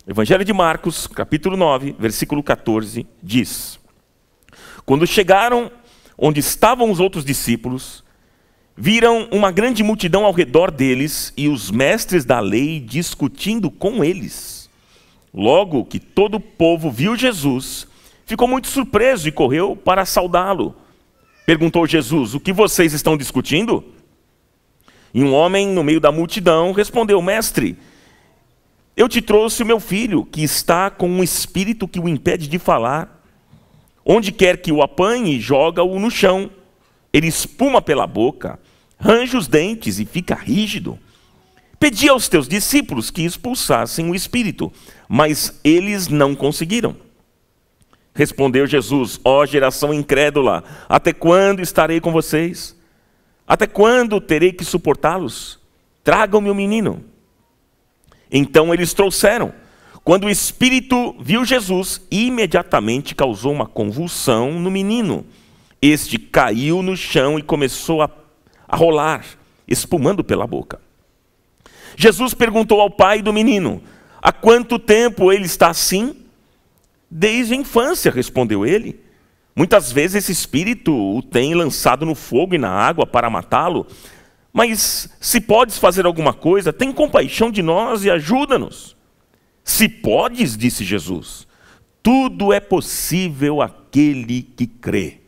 Evangelho de Marcos, capítulo 9, versículo 14, diz: quando chegaram onde estavam os outros discípulos, viram uma grande multidão ao redor deles e os mestres da lei discutindo com eles. Logo que todo o povo viu Jesus, ficou muito surpreso e correu para saudá-lo. Perguntou Jesus: o que vocês estão discutindo? E um homem no meio da multidão respondeu: mestre, eu te trouxe o meu filho, que está com um espírito que o impede de falar. Onde quer que o apanhe, joga-o no chão. Ele espuma pela boca, range os dentes e fica rígido. Pedi aos teus discípulos que expulsassem o espírito, mas eles não conseguiram. Respondeu Jesus: ó geração incrédula, até quando estarei com vocês? Até quando terei que suportá-los? Tragam-me o menino. Então eles trouxeram. Quando o espírito viu Jesus, imediatamente causou uma convulsão no menino. Este caiu no chão e começou a rolar, espumando pela boca. Jesus perguntou ao pai do menino: há quanto tempo ele está assim? Desde a infância, respondeu ele. Muitas vezes esse espírito o tem lançado no fogo e na água para matá-lo. Mas se podes fazer alguma coisa, tem compaixão de nós e ajuda-nos. Se podes, disse Jesus, tudo é possível àquele que crê.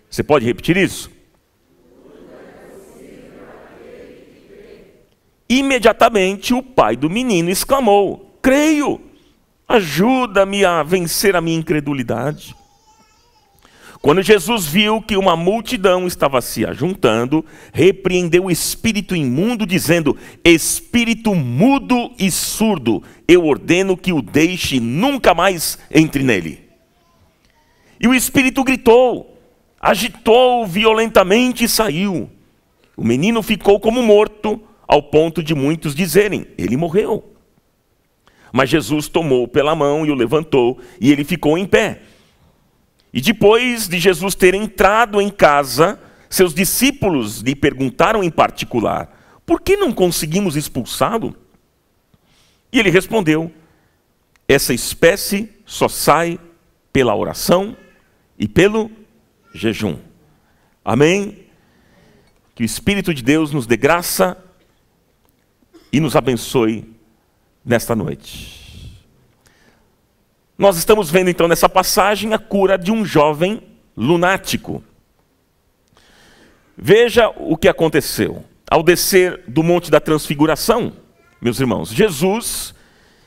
Você pode repetir isso? Imediatamente o pai do menino exclamou: creio, ajuda-me a vencer a minha incredulidade. Quando Jesus viu que uma multidão estava se ajuntando, repreendeu o espírito imundo, dizendo: espírito mudo e surdo, eu ordeno que o deixe e nunca mais entre nele. E o espírito gritou, agitou violentamente e saiu. O menino ficou como morto, ao ponto de muitos dizerem: ele morreu. Mas Jesus tomou pela mão e o levantou, e ele ficou em pé. E depois de Jesus ter entrado em casa, seus discípulos lhe perguntaram em particular: por que não conseguimos expulsá-lo? E ele respondeu: essa espécie só sai pela oração e pelo jejum. Amém? Que o Espírito de Deus nos dê graça e nos abençoe nesta noite. Nós estamos vendo então nessa passagem a cura de um jovem lunático. Veja o que aconteceu. Ao descer do Monte da Transfiguração, meus irmãos, Jesus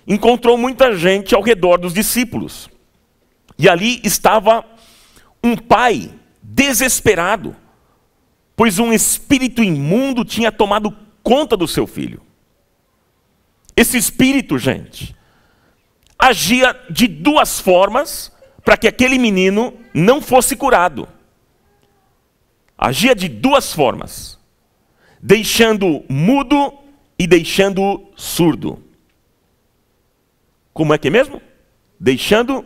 encontrou muita gente ao redor dos discípulos. E ali estava um pai desesperado, pois um espírito imundo tinha tomado conta do seu filho. Esse espírito, gente, agia de duas formas para que aquele menino não fosse curado. Agia de duas formas: deixando mudo e deixando surdo. Como é que é mesmo? Deixando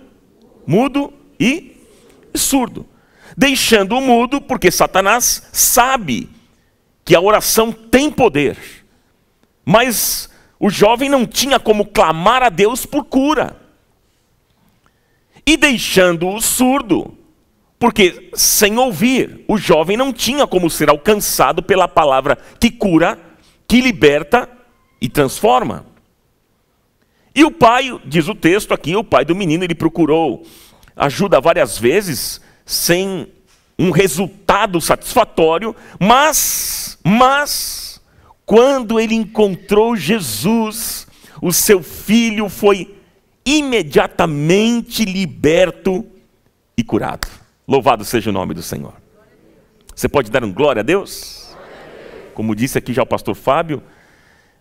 mudo e surdo. Deixando o mudo porque Satanás sabe que a oração tem poder, mas o jovem não tinha como clamar a Deus por cura. E deixando-o surdo, porque sem ouvir, o jovem não tinha como ser alcançado pela palavra que cura, que liberta e transforma. E o pai, diz o texto aqui, o pai do menino, ele procurou ajuda várias vezes, sem um resultado satisfatório, mas quando ele encontrou Jesus, o seu filho foi imediatamente liberto e curado. Louvado seja o nome do Senhor. Você pode dar um glória a Deus? Como disse aqui já o pastor Fábio,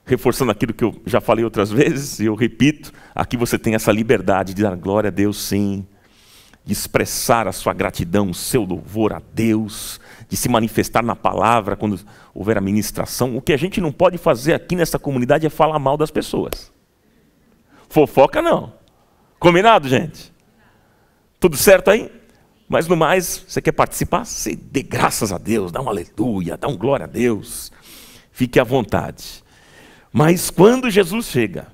reforçando aquilo que eu já falei outras vezes, e eu repito, aqui você tem essa liberdade de dar glória a Deus, sim, de expressar a sua gratidão, o seu louvor a Deus, de se manifestar na palavra quando houver a ministração. O que a gente não pode fazer aqui nessa comunidade é falar mal das pessoas. Fofoca não. Combinado, gente? Tudo certo aí? Mas no mais, você quer participar? Você dê graças a Deus, dá um aleluia, dá um glória a Deus. Fique à vontade. Mas quando Jesus chega,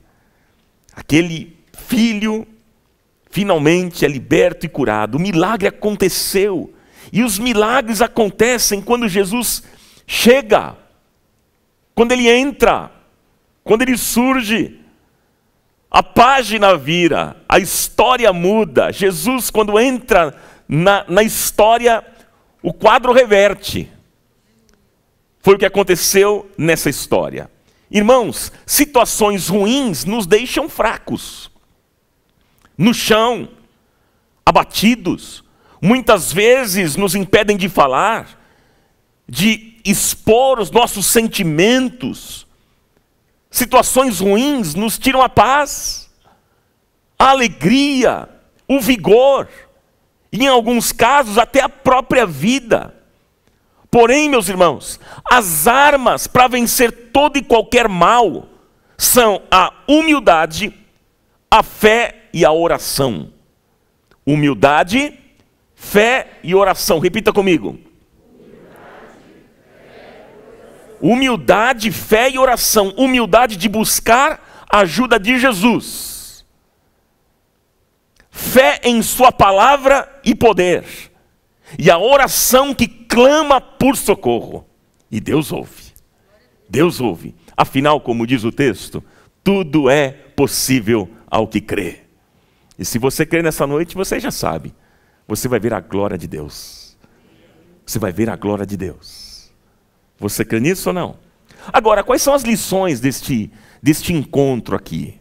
aquele filho finalmente é liberto e curado. O milagre aconteceu. E os milagres acontecem quando Jesus chega, quando ele entra, quando ele surge. A página vira, a história muda. Jesus, quando entra na história, o quadro reverte. Foi o que aconteceu nessa história. Irmãos, situações ruins nos deixam fracos, no chão, abatidos. Muitas vezes nos impedem de falar, de expor os nossos sentimentos. Situações ruins nos tiram a paz, a alegria, o vigor, e em alguns casos até a própria vida. Porém, meus irmãos, as armas para vencer todo e qualquer mal são a humildade, a fé e a oração. Humildade, fé e oração. Repita comigo. Humildade, fé e oração. Humildade de buscar a ajuda de Jesus. Fé em sua palavra e poder. E a oração que clama por socorro. E Deus ouve. Deus ouve. Afinal, como diz o texto, tudo é possível ao que crê. E se você crê nessa noite, você já sabe. Você vai ver a glória de Deus. Você vai ver a glória de Deus. Você crê nisso ou não? Agora, quais são as lições deste encontro aqui?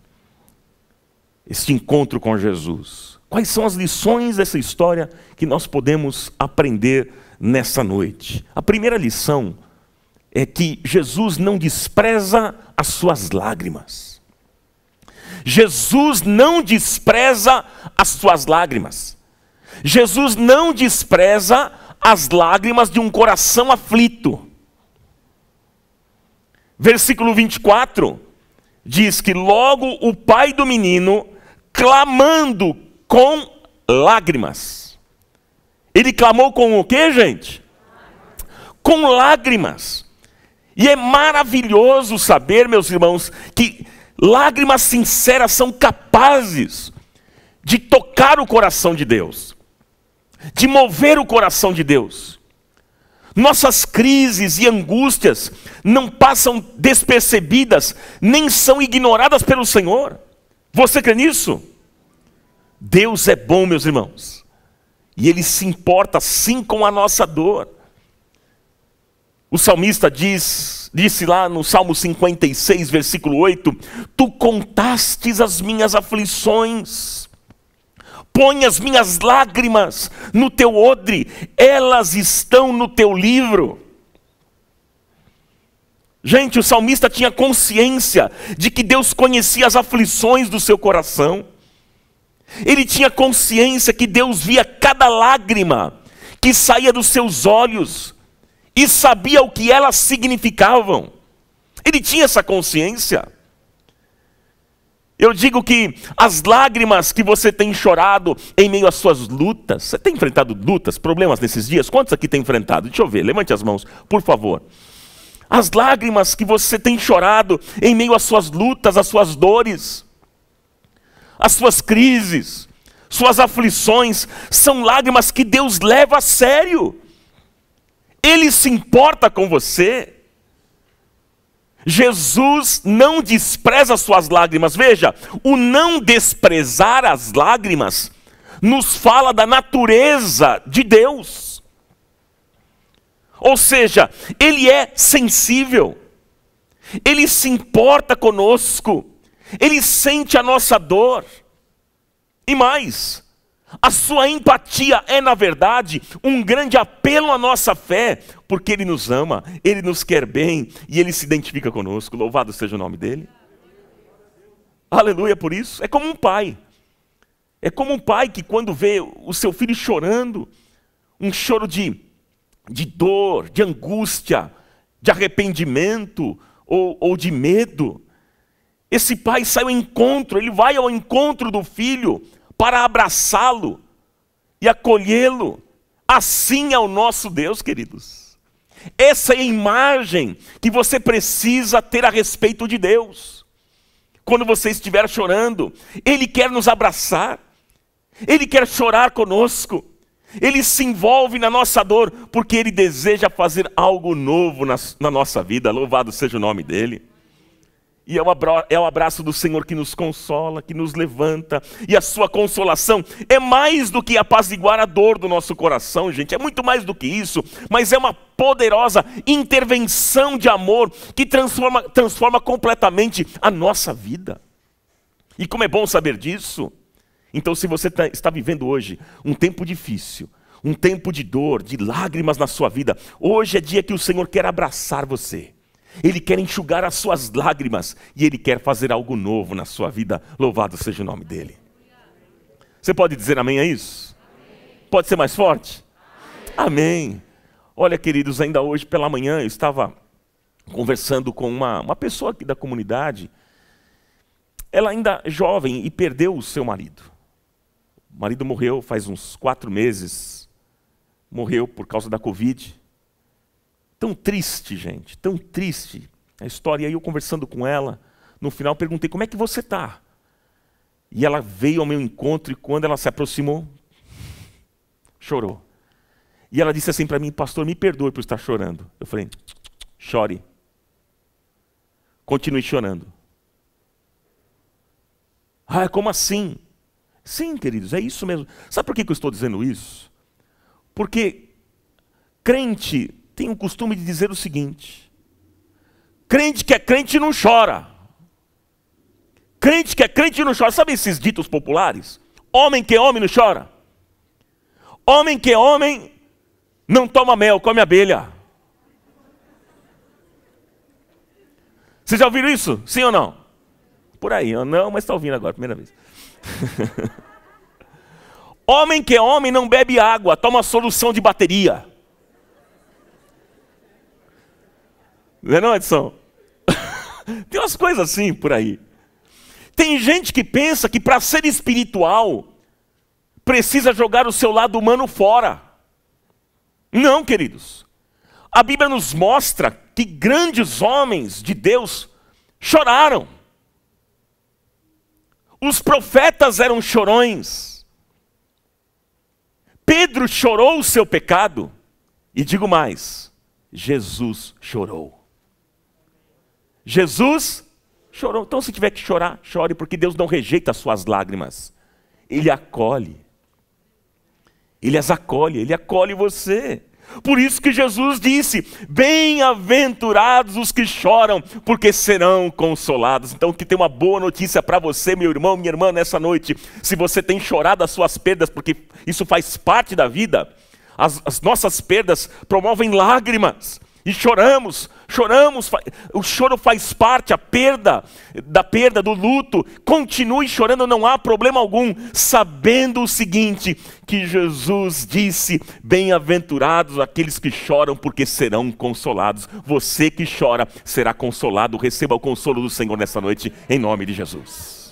Este encontro com Jesus. Quais são as lições dessa história que nós podemos aprender nessa noite? A primeira lição é que Jesus não despreza as suas lágrimas. Jesus não despreza as suas lágrimas. Jesus não despreza as lágrimas de um coração aflito. Versículo 24 diz que logo o pai do menino, clamando com lágrimas. Ele clamou com o quê, gente? Com lágrimas. E é maravilhoso saber, meus irmãos, que lágrimas sinceras são capazes de tocar o coração de Deus, de mover o coração de Deus. Nossas crises e angústias não passam despercebidas, nem são ignoradas pelo Senhor. Você crê nisso? Deus é bom, meus irmãos. E Ele se importa sim com a nossa dor. O salmista disse lá no Salmo 56, versículo 8: Tu contastes as minhas aflições. Põe as minhas lágrimas no teu odre, elas estão no teu livro. Gente, o salmista tinha consciência de que Deus conhecia as aflições do seu coração. Ele tinha consciência que Deus via cada lágrima que saía dos seus olhos e sabia o que elas significavam. Ele tinha essa consciência. Eu digo que as lágrimas que você tem chorado em meio às suas lutas, você tem enfrentado lutas, problemas nesses dias? Quantos aqui tem enfrentado? Deixa eu ver, levante as mãos, por favor. As lágrimas que você tem chorado em meio às suas lutas, às suas dores, às suas crises, suas aflições, são lágrimas que Deus leva a sério. Ele se importa com você. Jesus não despreza suas lágrimas. Veja, o não desprezar as lágrimas nos fala da natureza de Deus. Ou seja, Ele é sensível, Ele se importa conosco, Ele sente a nossa dor. E mais, a sua empatia é, na verdade, um grande apelo à nossa fé, porque Ele nos ama, Ele nos quer bem e Ele se identifica conosco. Louvado seja o nome dEle. Aleluia por isso. É como um pai. É como um pai que quando vê o seu filho chorando, um choro de dor, de angústia, de arrependimento ou de medo, esse pai sai ao encontro, ele vai ao encontro do filho para abraçá-lo e acolhê-lo. Assim é o nosso Deus, queridos. Essa é a imagem que você precisa ter a respeito de Deus. quando você estiver chorando. Ele quer nos abraçar, Ele quer chorar conosco, Ele se envolve na nossa dor, porque Ele deseja fazer algo novo na nossa vida. Louvado seja o nome dEle. E é o abraço do Senhor que nos consola, que nos levanta. E a sua consolação é mais do que apaziguar a dor do nosso coração, gente. É muito mais do que isso. Mas é uma poderosa intervenção de amor que transforma completamente a nossa vida. E como é bom saber disso. Então, se você está vivendo hoje um tempo difícil, um tempo de dor, de lágrimas na sua vida, hoje é dia que o Senhor quer abraçar você. Ele quer enxugar as suas lágrimas e Ele quer fazer algo novo na sua vida. Louvado seja o nome dEle. Você pode dizer amém a isso? Amém. Pode ser mais forte? Amém. Olha, queridos, ainda hoje pela manhã eu estava conversando com uma pessoa aqui da comunidade. Ela ainda é jovem e perdeu o seu marido. O marido morreu faz uns 4 meses. Morreu por causa da Covid. Tão triste, gente, tão triste a história. E aí eu conversando com ela, no final perguntei, como é que você está? E ela veio ao meu encontro e quando ela se aproximou, chorou. E ela disse assim para mim, pastor, me perdoe por estar chorando. Eu falei, chore. Continue chorando. Ah, como assim? Sim, queridos, é isso mesmo. Sabe por que eu estou dizendo isso? Porque crente tem o costume de dizer o seguinte: crente que é crente não chora. Crente que é crente não chora. Sabe esses ditos populares? Homem que é homem não chora. Homem que é homem não toma mel, come abelha. Vocês já ouviram isso? Sim ou não? Por aí, não, mas está ouvindo agora, primeira vez. Homem que é homem não bebe água, toma solução de bateria. Não é não, Edson? Tem umas coisas assim por aí. Tem gente que pensa que para ser espiritual, precisa jogar o seu lado humano fora. Não, queridos. A Bíblia nos mostra que grandes homens de Deus choraram. Os profetas eram chorões. Pedro chorou o seu pecado. E digo mais, Jesus chorou. Jesus chorou. Então se tiver que chorar, chore, porque Deus não rejeita as suas lágrimas. Ele acolhe. Ele as acolhe, Ele acolhe você. Por isso que Jesus disse, bem-aventurados os que choram, porque serão consolados. Então que tem uma boa notícia para você, meu irmão, minha irmã, nessa noite. Se você tem chorado as suas perdas, porque isso faz parte da vida, as nossas perdas promovem lágrimas. E choramos, o choro faz parte, a perda, do luto. Continue chorando, não há problema algum, sabendo o seguinte, que Jesus disse, bem-aventurados aqueles que choram, porque serão consolados. Você que chora, será consolado. Receba o consolo do Senhor nessa noite, em nome de Jesus.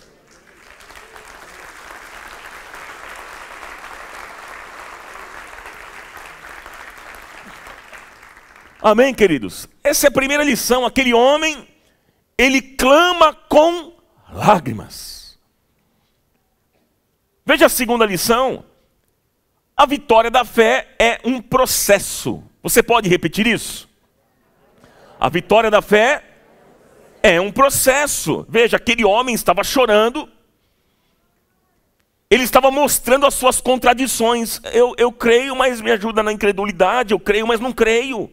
Amém, queridos? Essa é a primeira lição. Aquele homem, ele clama com lágrimas. Veja a segunda lição. A vitória da fé é um processo. Você pode repetir isso? A vitória da fé é um processo. Veja, aquele homem estava chorando. Ele estava mostrando as suas contradições. Eu creio, mas me ajuda na incredulidade. Eu creio, mas não creio.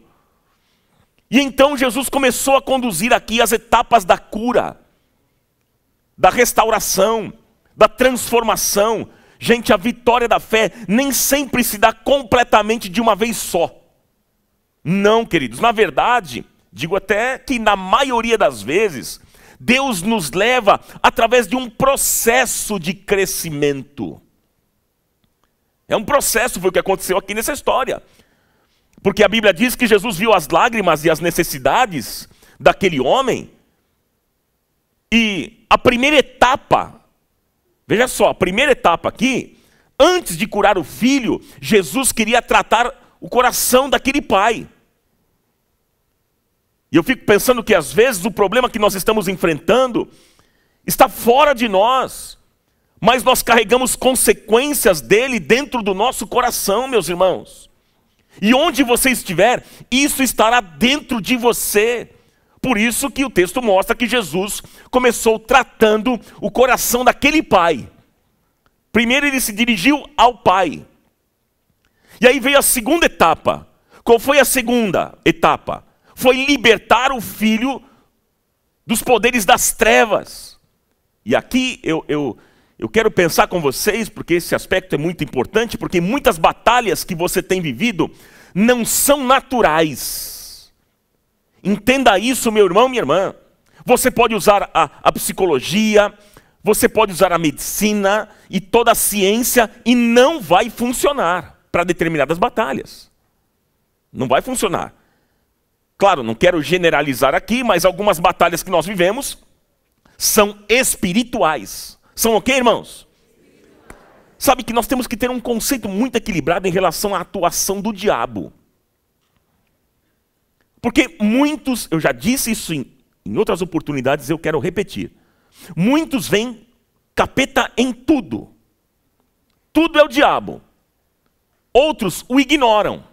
E então Jesus começou a conduzir aqui as etapas da cura, da restauração, da transformação. Gente, a vitória da fé nem sempre se dá completamente de uma vez só. Não, queridos, na verdade, digo até que na maioria das vezes, Deus nos leva através de um processo de crescimento. É um processo, foi o que aconteceu aqui nessa história. Porque a Bíblia diz que Jesus viu as lágrimas e as necessidades daquele homem. E a primeira etapa, veja só, a primeira etapa aqui, antes de curar o filho, Jesus queria tratar o coração daquele pai. E eu fico pensando que às vezes o problema que nós estamos enfrentando está fora de nós, mas nós carregamos consequências dele dentro do nosso coração, meus irmãos. E onde você estiver, isso estará dentro de você. Por isso que o texto mostra que Jesus começou tratando o coração daquele pai. Primeiro ele se dirigiu ao pai. E aí veio a segunda etapa. Qual foi a segunda etapa? Foi libertar o filho dos poderes das trevas. E aqui eu quero pensar com vocês, porque esse aspecto é muito importante, porque muitas batalhas que você tem vivido não são naturais. Entenda isso, meu irmão, minha irmã. Você pode usar a psicologia, você pode usar a medicina e toda a ciência e não vai funcionar para determinadas batalhas. Não vai funcionar. Claro, não quero generalizar aqui, mas algumas batalhas que nós vivemos são espirituais. São o quê, irmãos? Sabe que nós temos que ter um conceito muito equilibrado em relação à atuação do diabo. Porque muitos, eu já disse isso em outras oportunidades, eu quero repetir. Muitos veem capeta em tudo. Tudo é o diabo. Outros o ignoram.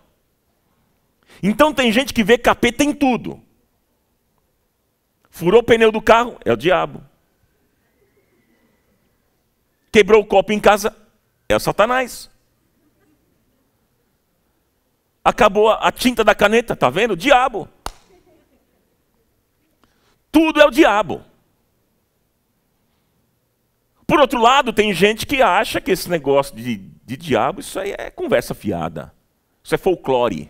Então tem gente que vê capeta em tudo. Furou o pneu do carro, é o diabo. Quebrou o copo em casa, é o Satanás. Acabou a tinta da caneta, tá vendo? O diabo. Tudo é o diabo. Por outro lado, tem gente que acha que esse negócio de diabo, isso aí é conversa fiada. Isso é folclore.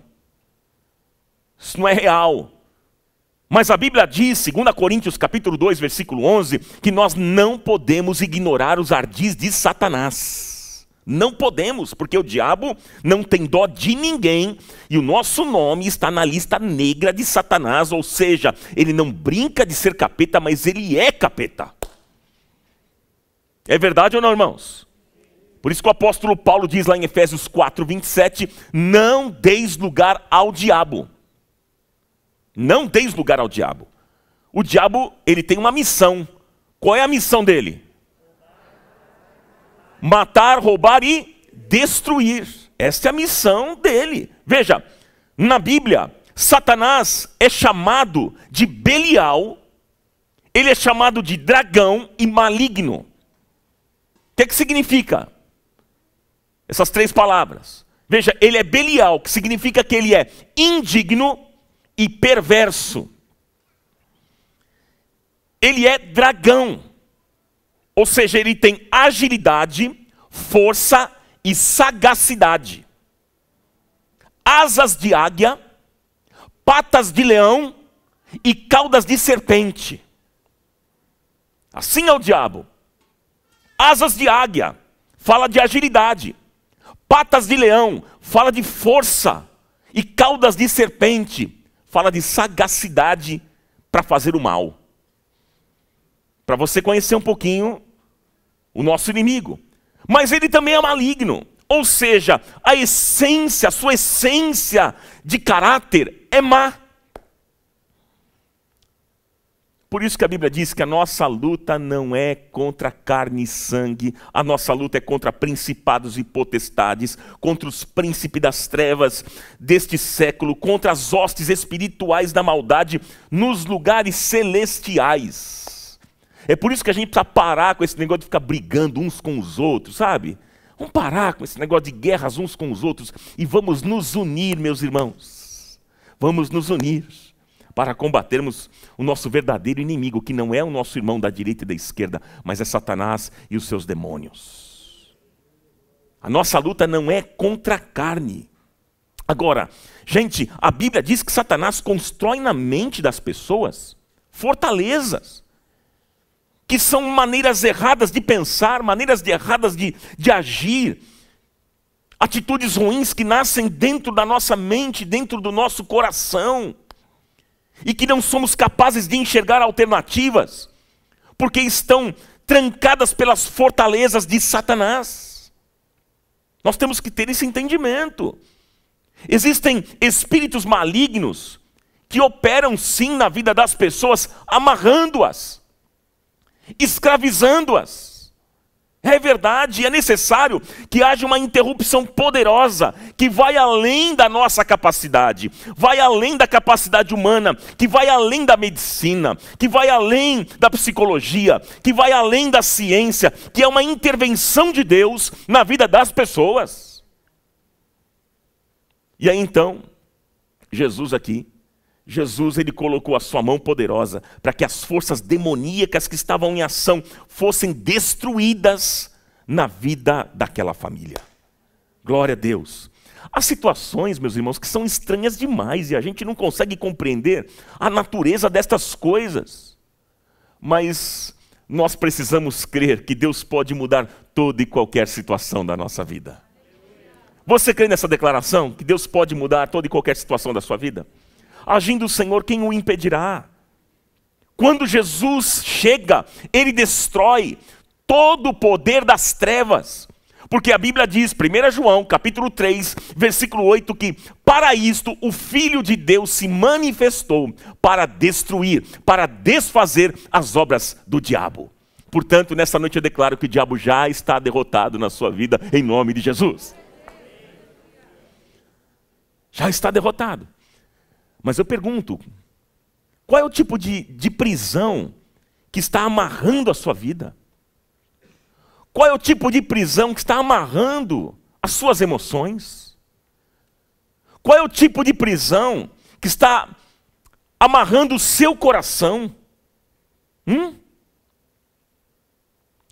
Isso não é real. Mas a Bíblia diz, 2 Coríntios capítulo 2, versículo 11, que nós não podemos ignorar os ardis de Satanás. Não podemos, porque o diabo não tem dó de ninguém e o nosso nome está na lista negra de Satanás, ou seja, ele não brinca de ser capeta, mas ele é capeta. É verdade ou não, irmãos? Por isso que o apóstolo Paulo diz lá em Efésios 4, 27, não deis lugar ao diabo. Não deis lugar ao diabo. O diabo, ele tem uma missão. Qual é a missão dele? Matar, roubar e destruir. Essa é a missão dele. Veja, na Bíblia, Satanás é chamado de Belial, ele é chamado de dragão e maligno. O que significa essas três palavras? Veja, ele é Belial, que significa que ele é indigno e perverso. Ele é dragão, ou seja, ele tem agilidade, força e sagacidade. Asas de águia, patas de leão e caudas de serpente. Assim é o diabo. Asas de águia, fala de agilidade. Patas de leão, fala de força. E caudas de serpente, fala de sagacidade para fazer o mal. Para você conhecer um pouquinho o nosso inimigo. Mas ele também é maligno. Ou seja, a sua essência de caráter é má. Por isso que a Bíblia diz que a nossa luta não é contra carne e sangue, a nossa luta é contra principados e potestades, contra os príncipes das trevas deste século, contra as hostes espirituais da maldade nos lugares celestiais. É por isso que a gente precisa parar com esse negócio de ficar brigando uns com os outros, sabe? Vamos parar com esse negócio de guerras uns com os outros e vamos nos unir, meus irmãos. Vamos nos unir para combatermos o nosso verdadeiro inimigo, que não é o nosso irmão da direita e da esquerda, mas é Satanás e os seus demônios. A nossa luta não é contra a carne. Agora, gente, a Bíblia diz que Satanás constrói na mente das pessoas fortalezas, que são maneiras erradas de pensar, maneiras erradas de agir, atitudes ruins que nascem dentro da nossa mente, dentro do nosso coração, e que não somos capazes de enxergar alternativas, porque estão trancadas pelas fortalezas de Satanás. Nós temos que ter esse entendimento. Existem espíritos malignos que operam sim na vida das pessoas, amarrando-as. escravizando-as. É verdade, é necessário que haja uma interrupção poderosa, que vai além da nossa capacidade, vai além da capacidade humana, que vai além da medicina, que vai além da psicologia, que vai além da ciência, que é uma intervenção de Deus na vida das pessoas. E aí então, Jesus, ele colocou a sua mão poderosa para que as forças demoníacas que estavam em ação fossem destruídas na vida daquela família. Glória a Deus. Há situações, meus irmãos, que são estranhas demais e a gente não consegue compreender a natureza destas coisas. Mas nós precisamos crer que Deus pode mudar toda e qualquer situação da nossa vida. Você crê nessa declaração? Que Deus pode mudar toda e qualquer situação da sua vida? Agindo o Senhor, quem o impedirá? Quando Jesus chega, Ele destrói todo o poder das trevas. Porque a Bíblia diz, 1 João, capítulo 3, versículo 8, que para isto o Filho de Deus se manifestou para destruir, para desfazer as obras do diabo. Portanto, nessa noite eu declaro que o diabo já está derrotado na sua vida, em nome de Jesus. Já está derrotado. Mas eu pergunto, qual é o tipo de prisão que está amarrando a sua vida? Qual é o tipo de prisão que está amarrando as suas emoções? Qual é o tipo de prisão que está amarrando o seu coração?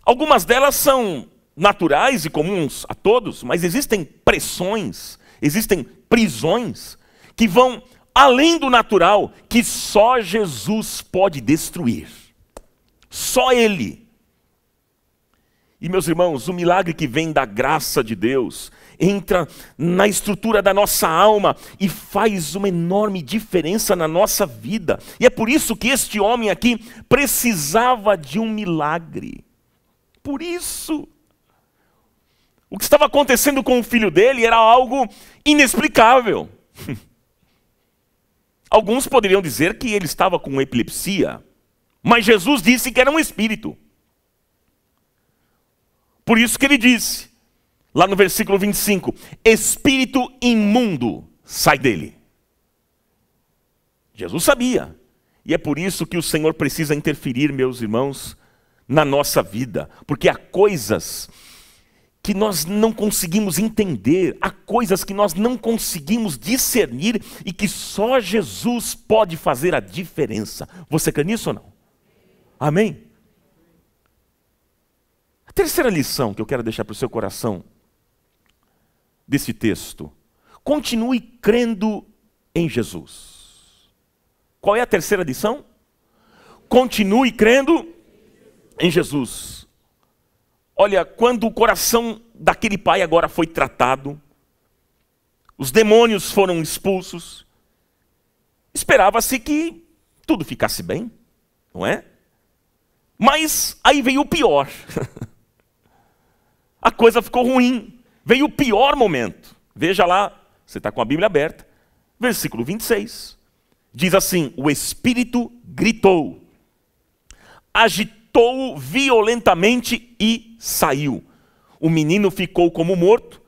Algumas delas são naturais e comuns a todos, mas existem pressões, existem prisões que vão além do natural, que só Jesus pode destruir. Só Ele. E meus irmãos, o milagre que vem da graça de Deus entra na estrutura da nossa alma e faz uma enorme diferença na nossa vida. E é por isso que este homem aqui precisava de um milagre. Por isso. O que estava acontecendo com o filho dele era algo inexplicável. Alguns poderiam dizer que ele estava com epilepsia, mas Jesus disse que era um espírito. Por isso que ele disse, lá no versículo 25, espírito imundo, sai dele. Jesus sabia, e é por isso que o Senhor precisa interferir, meus irmãos, na nossa vida, porque há coisas que nós não conseguimos entender, há coisas que nós não conseguimos discernir e que só Jesus pode fazer a diferença. Você crê nisso ou não? Amém? A terceira lição que eu quero deixar para o seu coração desse texto: continue crendo em Jesus. Qual é a terceira lição? Continue crendo em Jesus. Olha, quando o coração daquele pai agora foi tratado, os demônios foram expulsos, esperava-se que tudo ficasse bem, não é? Mas aí veio o pior. A coisa ficou ruim, veio o pior momento. Veja lá, você está com a Bíblia aberta, versículo 26. Diz assim, o espírito gritou, agitou violentamente e saiu. O menino ficou como morto,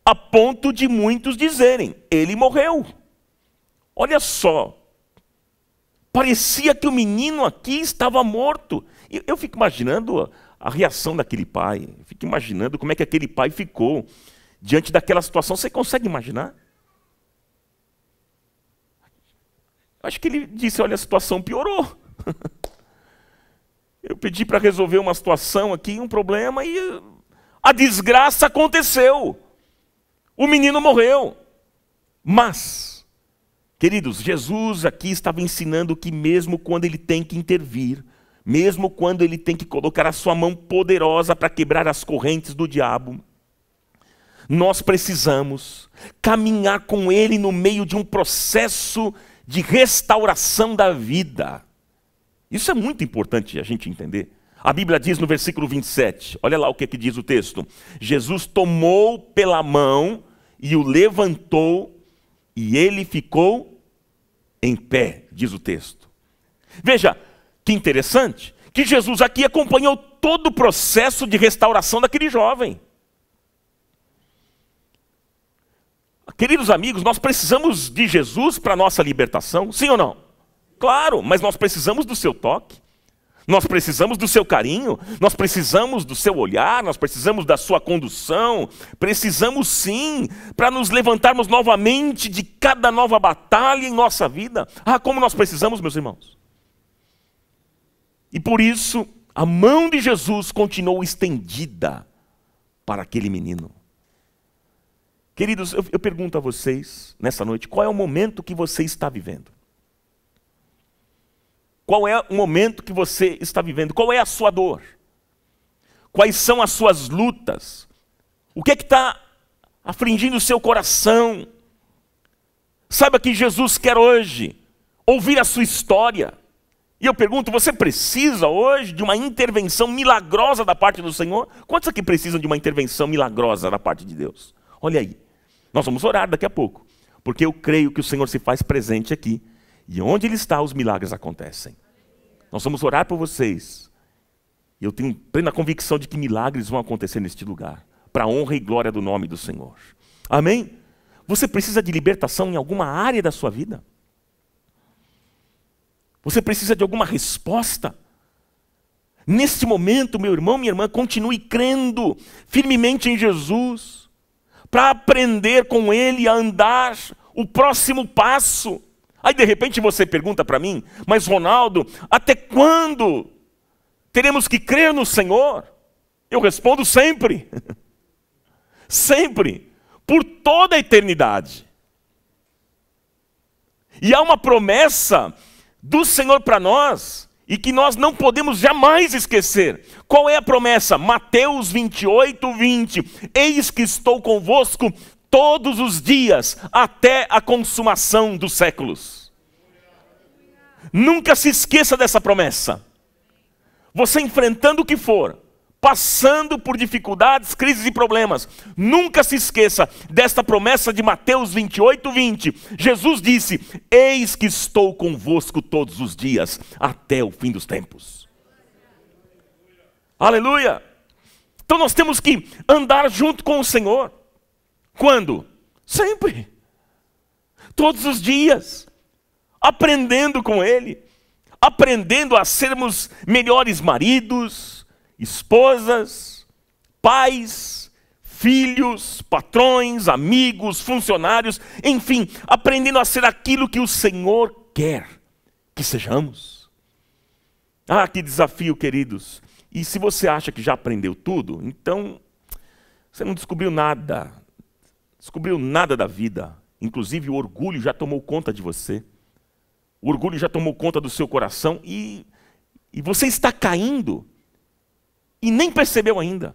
a ponto de muitos dizerem, ele morreu. Olha só, parecia que o menino aqui estava morto. Eu fico imaginando a reação daquele pai, eu fico imaginando como é que aquele pai ficou diante daquela situação. Você consegue imaginar? Acho que ele disse, olha, a situação piorou. Eu pedi para resolver uma situação aqui, um problema, e a desgraça aconteceu. O menino morreu. Mas, queridos, Jesus aqui estava ensinando que mesmo quando ele tem que intervir, mesmo quando ele tem que colocar a sua mão poderosa para quebrar as correntes do diabo, nós precisamos caminhar com ele no meio de um processo de restauração da vida. Isso é muito importante a gente entender. A Bíblia diz no versículo 27, olha lá o que diz o texto. Jesus tomou pela mão e o levantou e ele ficou em pé, diz o texto. Veja, que interessante, que Jesus aqui acompanhou todo o processo de restauração daquele jovem. Queridos amigos, nós precisamos de Jesus para a nossa libertação, sim ou não? Claro, mas nós precisamos do seu toque, nós precisamos do seu carinho, nós precisamos do seu olhar, nós precisamos da sua condução, precisamos sim, para nos levantarmos novamente de cada nova batalha em nossa vida. Ah, como nós precisamos, meus irmãos. E por isso, a mão de Jesus continuou estendida para aquele menino. Queridos, eu pergunto a vocês, nessa noite, qual é o momento que você está vivendo? Qual é o momento que você está vivendo? Qual é a sua dor? Quais são as suas lutas? O que é que está afligindo o seu coração? Saiba que Jesus quer hoje ouvir a sua história. E eu pergunto, você precisa hoje de uma intervenção milagrosa da parte do Senhor? Quantos aqui precisam de uma intervenção milagrosa da parte de Deus? Olha aí. Nós vamos orar daqui a pouco, porque eu creio que o Senhor se faz presente aqui, e onde Ele está, os milagres acontecem. Nós vamos orar por vocês, e eu tenho plena convicção de que milagres vão acontecer neste lugar, para a honra e glória do nome do Senhor. Amém? Você precisa de libertação em alguma área da sua vida? Você precisa de alguma resposta? Neste momento, meu irmão, minha irmã, continue crendo firmemente em Jesus, para aprender com Ele a andar o próximo passo. Aí de repente você pergunta para mim, mas Ronaldo, até quando teremos que crer no Senhor? Eu respondo sempre. Sempre. Por toda a eternidade. E há uma promessa do Senhor para nós, e que nós não podemos jamais esquecer. Qual é a promessa? Mateus 28, 20. Eis que estou convosco todos os dias, até a consumação dos séculos. Nunca se esqueça dessa promessa. Você enfrentando o que for, passando por dificuldades, crises e problemas, nunca se esqueça desta promessa de Mateus 28, 20. Jesus disse, eis que estou convosco todos os dias, até o fim dos tempos. Aleluia! Então nós temos que andar junto com o Senhor. Quando? Sempre. Todos os dias. Aprendendo com Ele. Aprendendo a sermos melhores maridos, esposas, pais, filhos, patrões, amigos, funcionários, enfim, aprendendo a ser aquilo que o Senhor quer que sejamos. Ah, que desafio, queridos. E se você acha que já aprendeu tudo, então você não descobriu nada. Descobriu nada da vida. Inclusive o orgulho já tomou conta de você. O orgulho já tomou conta do seu coração e você está caindo e nem percebeu ainda.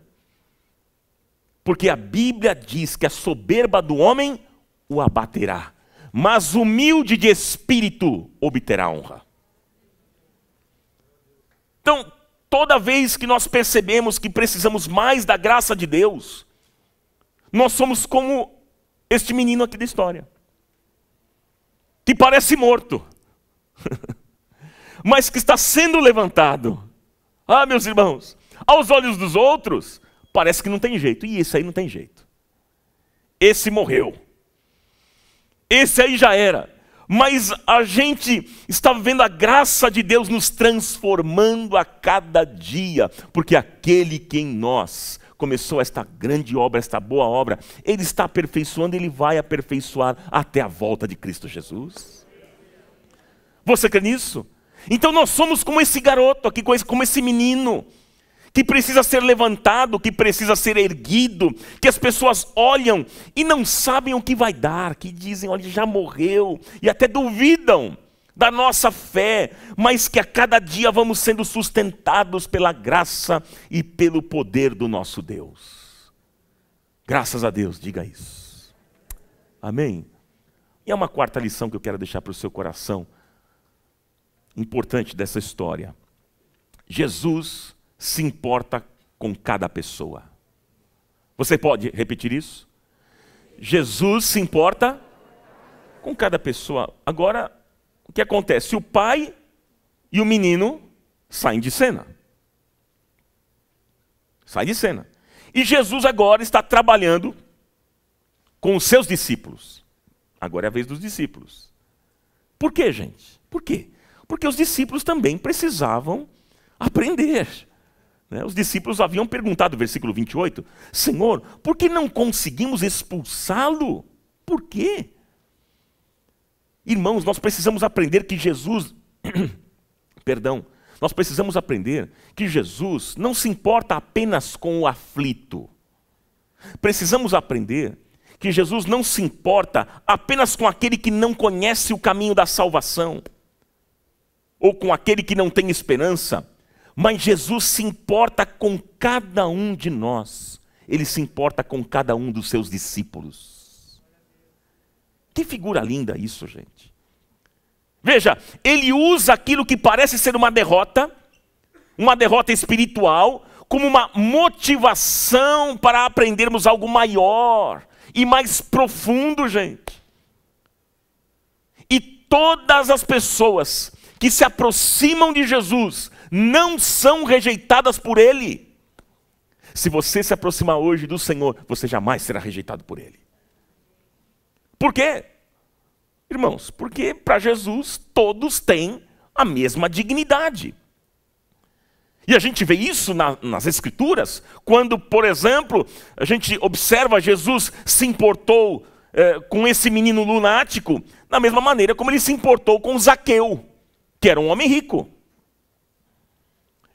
Porque a Bíblia diz que a soberba do homem o abaterá, mas o humilde de espírito obterá honra. Então, toda vez que nós percebemos que precisamos mais da graça de Deus, nós somos como este menino aqui da história, que parece morto, mas que está sendo levantado. Ah, meus irmãos, aos olhos dos outros, parece que não tem jeito. E esse aí não tem jeito. Esse morreu. Esse aí já era. Mas a gente está vendo a graça de Deus nos transformando a cada dia. Porque aquele que em nós começou esta grande obra, esta boa obra, Ele está aperfeiçoando, Ele vai aperfeiçoar até a volta de Cristo Jesus. Você crê nisso? Então nós somos como esse garoto aqui, como esse menino, que precisa ser levantado, que precisa ser erguido, que as pessoas olham e não sabem o que vai dar, que dizem, olha, já morreu, e até duvidam da nossa fé, mas que a cada dia vamos sendo sustentados pela graça e pelo poder do nosso Deus. Graças a Deus, diga isso. Amém? E há uma quarta lição que eu quero deixar para o seu coração, importante dessa história. Jesus se importa com cada pessoa. Você pode repetir isso? Jesus se importa com cada pessoa. Agora, o que acontece? O pai e o menino saem de cena. Sai de cena. E Jesus agora está trabalhando com os seus discípulos. Agora é a vez dos discípulos. Por quê, gente? Por quê? Porque os discípulos também precisavam aprender. Os discípulos haviam perguntado, versículo 28, Senhor, por que não conseguimos expulsá-lo? Por quê? Irmãos, nós precisamos aprender que Jesus, nós precisamos aprender que Jesus não se importa apenas com o aflito. Precisamos aprender que Jesus não se importa apenas com aquele que não conhece o caminho da salvação, ou com aquele que não tem esperança, mas Jesus se importa com cada um de nós. Ele se importa com cada um dos seus discípulos. Que figura linda isso, gente. Veja, ele usa aquilo que parece ser uma derrota espiritual, como uma motivação para aprendermos algo maior e mais profundo, gente. E todas as pessoas que se aproximam de Jesus não são rejeitadas por Ele. Se você se aproximar hoje do Senhor, você jamais será rejeitado por Ele. Por quê? Irmãos, porque para Jesus todos têm a mesma dignidade. E a gente vê isso nas Escrituras, quando, por exemplo, a gente observa Jesus se importou com esse menino lunático, da mesma maneira como ele se importou com Zaqueu, que era um homem rico.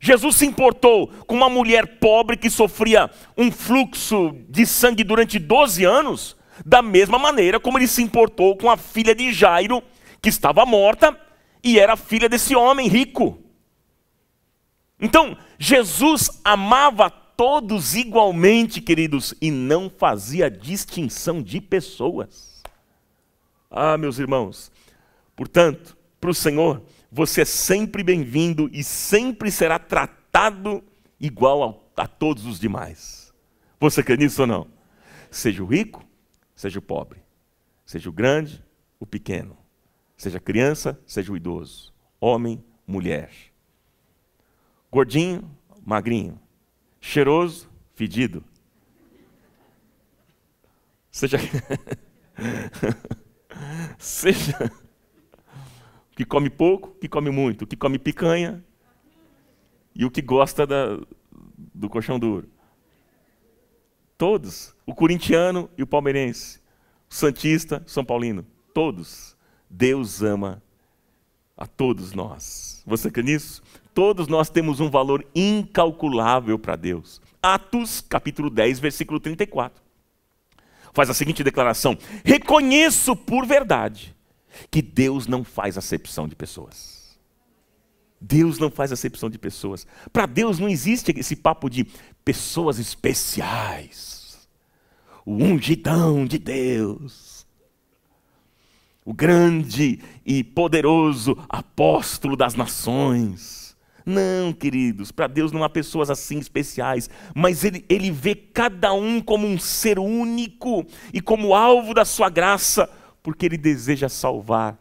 Jesus se importou com uma mulher pobre que sofria um fluxo de sangue durante 12 anos, da mesma maneira como ele se importou com a filha de Jairo, que estava morta e era filha desse homem rico. Então, Jesus amava todos igualmente, queridos, e não fazia distinção de pessoas. Ah, meus irmãos, portanto, para o Senhor, você é sempre bem-vindo e sempre será tratado igual a todos os demais. Você crê nisso ou não? Seja o rico, seja o pobre. Seja o grande, o pequeno. Seja a criança, seja o idoso. Homem, mulher. Gordinho, magrinho. Cheiroso, fedido. Seja o que come pouco, o que come muito, o que come picanha e o que gosta do colchão duro. Todos, o corintiano e o palmeirense, o santista, São Paulino, todos, Deus ama a todos nós. Você crê nisso? Todos nós temos um valor incalculável para Deus. Atos, capítulo 10, versículo 34. Faz a seguinte declaração: reconheço por verdade que Deus não faz acepção de pessoas. Deus não faz acepção de pessoas. Para Deus não existe esse papo de pessoas especiais. O ungidão de Deus. O grande e poderoso apóstolo das nações. Não, queridos, para Deus não há pessoas assim especiais, mas Ele vê cada um como um ser único e como alvo da sua graça, porque Ele deseja salvar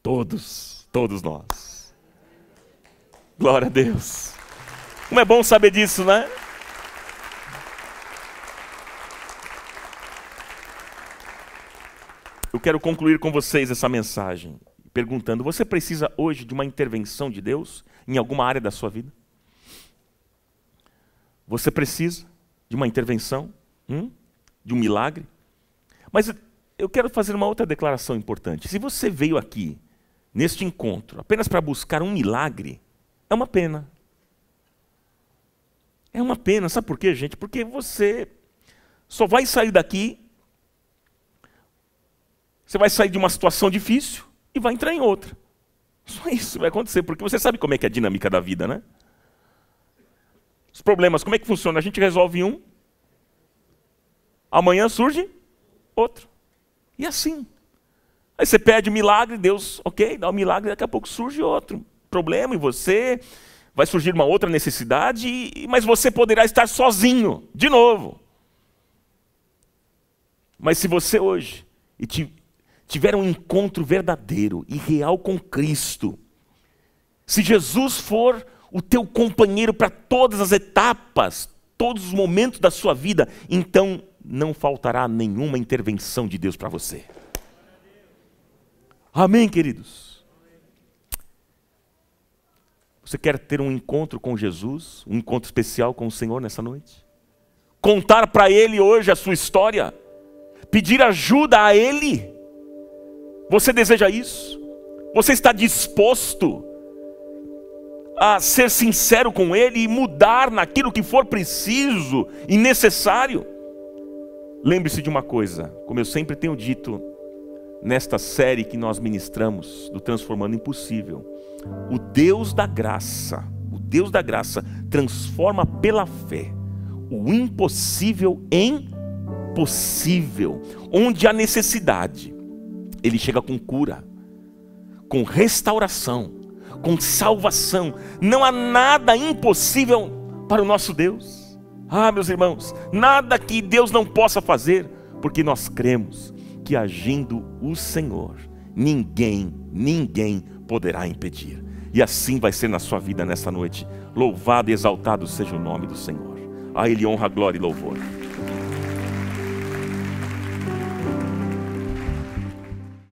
todos nós. Glória a Deus. Como é bom saber disso, né? Eu quero concluir com vocês essa mensagem, perguntando, você precisa hoje de uma intervenção de Deus em alguma área da sua vida? Você precisa de uma intervenção? De um milagre? Mas eu quero fazer uma outra declaração importante. Se você veio aqui, neste encontro, apenas para buscar um milagre, é uma pena. É uma pena, sabe por quê, gente? Porque você só vai sair daqui, você vai sair de uma situação difícil e vai entrar em outra. Só isso vai acontecer, porque você sabe como é que é a dinâmica da vida, né? Os problemas, como é que funciona? A gente resolve um, amanhã surge outro. E assim. Aí você pede milagre, Deus, ok, dá um milagre, daqui a pouco surge outro problema, e você vai surgir uma outra necessidade, mas você poderá estar sozinho, de novo. Mas se você hoje tiver um encontro verdadeiro e real com Cristo, se Jesus for o teu companheiro para todas as etapas, todos os momentos da sua vida, então não faltará nenhuma intervenção de Deus para você. Amém, queridos? Você quer ter um encontro com Jesus, um encontro especial com o Senhor nessa noite? Contar para Ele hoje a sua história? Pedir ajuda a Ele? Você deseja isso? Você está disposto a ser sincero com Ele e mudar naquilo que for preciso e necessário? Lembre-se de uma coisa, como eu sempre tenho dito nesta série que nós ministramos, do Transformando Impossível, o Deus da graça transforma pela fé o impossível em possível. Onde há necessidade, Ele chega com cura, com restauração, com salvação. Não há nada impossível para o nosso Deus. Meus irmãos, nada que Deus não possa fazer, porque nós cremos que agindo o Senhor, ninguém poderá impedir. E assim vai ser na sua vida nessa noite. Louvado e exaltado seja o nome do Senhor. A Ele honra, glória e louvor.